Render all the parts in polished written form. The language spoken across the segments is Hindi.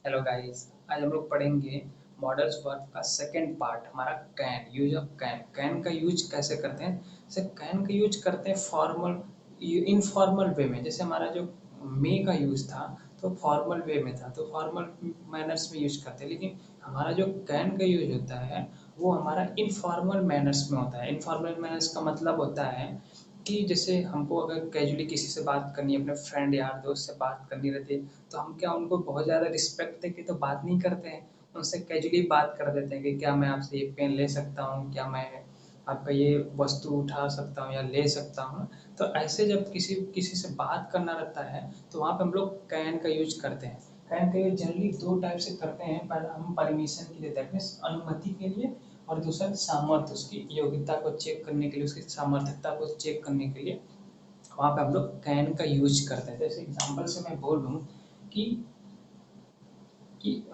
Hello guys. आज हम लोग पढ़ेंगे मॉडल्स वर्ब का सेकंड पार्ट हमारा can. Use of can. Can का यूज कैसे करते हैं? जैसे कैन का यूज करते हैं फॉर्मल इनफॉर्मल वे में। जैसे हमारा जो मे का यूज था तो फॉर्मल वे में था, तो फॉर्मल मैनर्स में यूज करते हैं। लेकिन हमारा जो कैन का यूज होता है वो हमारा इनफॉर्मल मैनर्स में होता है। इनफॉर्मल मैनर्स का मतलब होता है कि जैसे हमको अगर कैजुअली किसी से बात करनी है, अपने फ्रेंड यार दोस्त से बात करनी रहती है, तो हम क्या उनको बहुत ज़्यादा रिस्पेक्ट देके तो बात नहीं करते हैं। उनसे कैजुअली बात कर देते हैं कि क्या मैं आपसे ये पेन ले सकता हूँ, क्या मैं आपका ये वस्तु उठा सकता हूँ या ले सकता हूँ। तो ऐसे जब किसी किसी से बात करना रहता है तो वहाँ पे हम लोग कैन का यूज करते हैं। कैन का यूज जनरली दो टाइप से करते हैं। पहला हम परमिशन के लिए, दैट मीन्स अनुमति के लिए, और दूसरा सामर्थ्य, उसकी योग्यता को चेक करने के लिए, उसकी सामर्थ्यता को चेक करने के लिए वहाँ पे हम लोग कैन का यूज करते हैं। जैसे एग्जाम्पल से मैं बोलूँ कि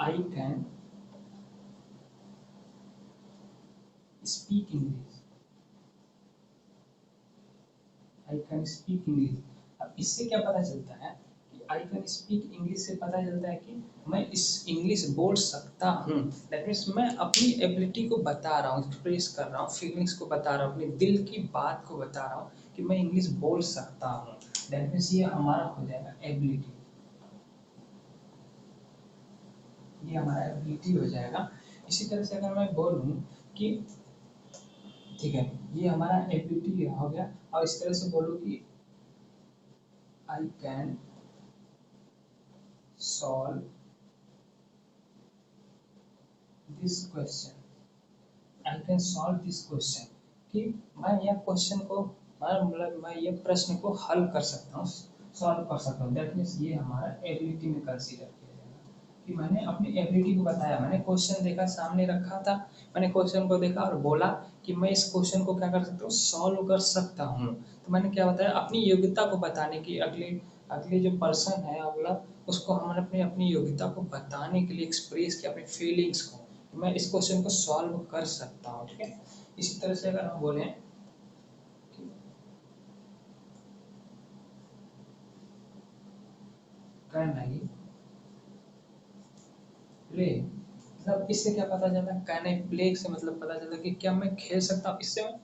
I can speak English. I can speak English. अब इससे क्या पता चलता है कि आई कैन स्पीक इंग्लिश से पता चलता है कि मैं इस इंग्लिश बोल सकता हूँ। दैट मीन्स मैं अपनी एबिलिटी को बता रहा हूँ, एक्सप्रेस कर रहा हूँ, फीलिंग्स को बता रहा हूँ, अपने दिल की बात को बता रहा हूँ कि मैं इंग्लिश बोल सकता हूँ। दैट मीन्स ये हमारा हो जाएगा एबिलिटी। ये हमारा एबिलिटी हो जाएगा। इसी तरह से अगर मैं बोलूँ कि ठीक है, ये हमारा एबिलिटी हो गया। और इस तरह से बोलूँ कि I can solve this question. I can solve this question कि मैं यह क्वेश्चन को, मतलब मैं ये प्रश्न को हल कर सकता हूँ, सॉल्व कर सकता हूँ। दैट मीन्स ये हमारा एबिलिटी में कंसीडर किया जाएगा कि मैंने अपनी एबिलिटी को बताया। मैंने क्वेश्चन देखा, सामने रखा था, मैंने क्वेश्चन को देखा और बोला कि मैं इस क्वेश्चन को क्या कर सकता हूँ, सॉल्व कर सकता हूँ। तो मैंने क्या बताया, अपनी योग्यता को बताने की, अगले अगले जो पर्सन है अगला, उसको हमने अपनी अपनी योग्यता को बताने के लिए एक्सप्रेस किया, अपनी फीलिंग्स को, मैं इस क्वेश्चन को सॉल्व कर सकता हूँ। ठीक है। इसी तरह से अगर हम बोलें कि कैन आई प्ले, मतलब इससे क्या पता चला, कैन आई प्ले से मतलब पता चला कि क्या मैं खेल सकता हूँ। इससे मैं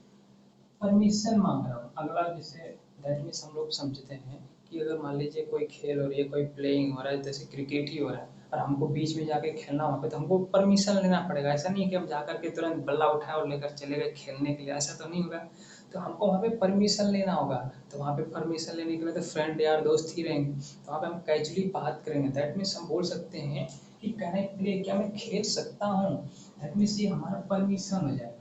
परमिशन मांग रहा हूँ। अगला जैसे दैट मीन्स हम लोग समझते हैं कि अगर मान लीजिए कोई खेल हो रही है, कोई प्लेइंग हो रहा है, जैसे क्रिकेट ही हो रहा है, और हमको बीच में जाके खेलना वहाँ पे, तो हमको परमिशन लेना पड़ेगा। ऐसा नहीं है कि हम जाकर के तुरंत बल्ला उठाए और लेकर चले गए खेलने के लिए, ऐसा तो नहीं होगा। तो हमको वहाँ पे परमिशन लेना होगा। तो वहाँ पे परमिशन लेने के लिए तो फ्रेंड यार दोस्त ही रहेंगे, तो वहाँ पे हम कैजुअली बात करेंगे। दैट मीन्स हम बोल सकते हैं कि कैन आई प्ले, क्या मैं खेल सकता हूँ। दैट मीन्स ये हमारा परमिशन हो जाएगा।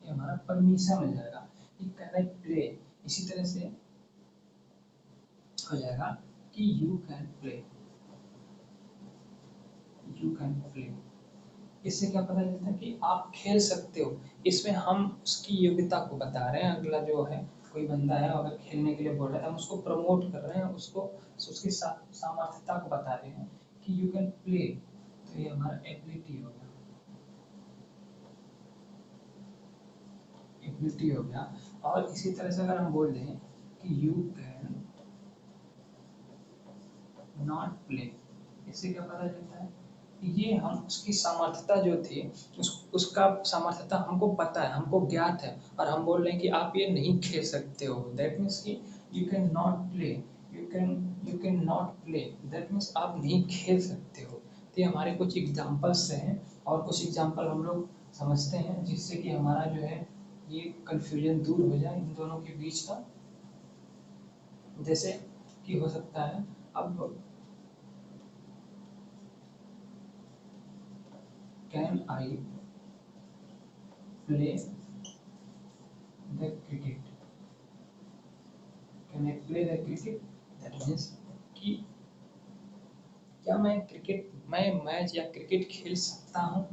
ये हमारा परमिशन हो जाएगा कि कैन आई प्ले। इसी तरह से हो जाएगा कि you can play. You can play, इससे क्या पता चलता है कि आप खेल सकते हो। इसमें हम उसकी योग्यता को बता रहे हैं। अगला जो है, कोई बंदा है अगर खेलने के लिए बोल रहा है, हम उसको प्रमोट कर रहे हैं, उसको उसकी सामर्थ्यता को बता रहे हैं कि यू कैन प्ले। तो ये हमारा एबिलिटी हो गया। एबिलिटी हो गया। और इसी तरह से अगर हम बोल दें कि यू कैन नॉट प्ले, इससे क्या पता चलता है कि ये हम उसकी सामर्थ्यता जो थी, उसका सामर्थ्यता हमको पता है, हमको ज्ञात है, और हम बोल रहे हैं कि आप ये नहीं खेल सकते हो। दैट मीन्स कि you can not play, you can not play, that means आप नहीं खेल सकते हो। तो ये हमारे कुछ एग्जाम्पल्स हैं, और कुछ एग्जाम्पल हम लोग समझते हैं जिससे कि हमारा जो है ये कन्फ्यूजन दूर हो जाए इन दोनों के बीच का। जैसे कि हो सकता है, अब can I play the cricket, can I play the cricket, that means कि क्या मैं क्रिकेट, मैं मैच या क्रिकेट खेल सकता हूँ।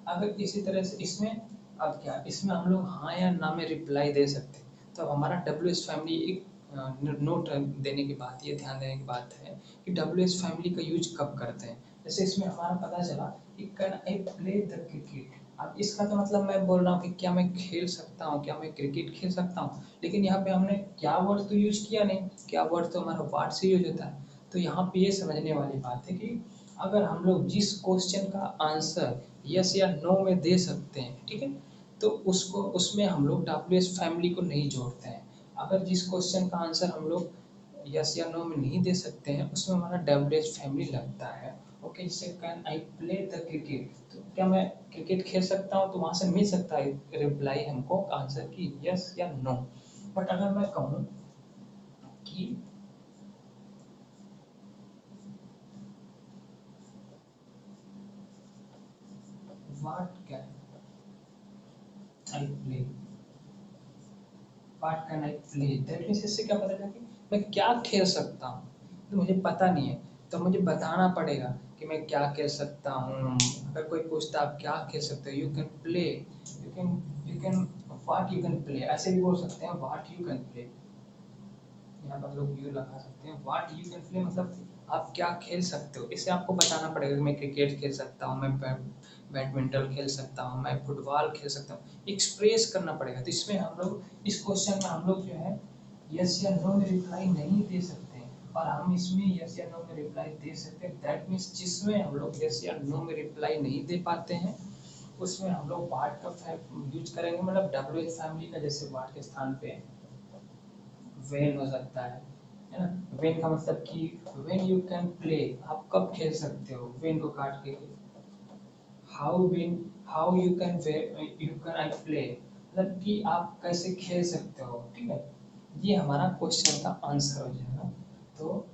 अगर इसी तरह से इसमें, अब क्या इसमें हम लोग हाँ या ना में रिप्लाई दे सकते हैं। तो अब हमारा डब्ल्यू एस फैमिली एक नोट देने की बात, ये ध्यान देने की बात है कि डब्ल्यू एस फैमिली का यूज कब करते हैं। जैसे इसमें हमारा पता चला कि can I play the cricket, अब इसका तो मतलब मैं बोल रहा हूँ कि क्या मैं खेल सकता हूँ, क्या मैं क्रिकेट खेल सकता हूँ, लेकिन यहाँ पे हमने क्या वर्ड तो यूज किया नहीं, क्या वर्ड तो हमारा वाट से यूज होता है। तो यहाँ पे ये समझने वाली बात है कि अगर हम लोग जिस क्वेश्चन का आंसर यस या नो में दे सकते हैं, ठीक है, तो उसको उसमें हम लोग डब्ल्यू एस फैमिली को नहीं जोड़ते हैं। अगर जिस क्वेश्चन का आंसर हम लोग यस या नो में नहीं दे सकते हैं, उसमें हमारा डब्ल्यू एच फैमिली लगता है। ओके, जैसे can I play the cricket, तो क्या मैं क्रिकेट खेल सकता हूँ, तो वहां से मिल सकता है रिप्लाई हमको आंसर की यस या नो। बट अगर मैं कहूँ कि what can I play, what can I play, that means इससे क्या पता चला कि मैं क्या खेल सकता हूँ, तो मुझे पता नहीं है, तो मुझे बताना पड़ेगा कि मैं क्या खेल सकता हूँ। अगर कोई पूछता आप क्या खेल सकते हो, you can play, you can what you can play, ऐसे भी बोल सकते हैं व्हाट यू कैन प्ले। यहाँ पर लोग यू लगा सकते हैं, व्हाट यू कैन प्ले मतलब आप क्या खेल सकते हो। इसे आपको बताना पड़ेगा कि मैं क्रिकेट खेल सकता हूँ, मैं बैडमिंटन खेल सकता हूँ, मैं फुटबॉल खेल सकता हूँ, एक्सप्रेस करना पड़ेगा। तो इसमें हम लोग इस क्वेश्चन में हम लोग जो है यस या नो में रिप्लाई नहीं दे सकते हैं, और हम इसमें यस या नो में रिप्लाई दे सकते हैं। दैट मीन्स जिसमें हम लोग यस या नो में रिप्लाई नहीं दे पाते हैं, उसमें हम लोग वाट का यूज करेंगे, मतलब डब्ल्यू एच फैमिली का, जैसे वाट के स्थान पे वेन हो सकता है ना। वेन का मतलब कि वेन यू कैन प्ले, आप कब खेल सकते हो, वेन को काट के how when, how you can I play, मतलब कि आप कैसे खेल सकते हो, ठीक है। ये हमारा क्वेश्चन का आंसर हो जाएगा। तो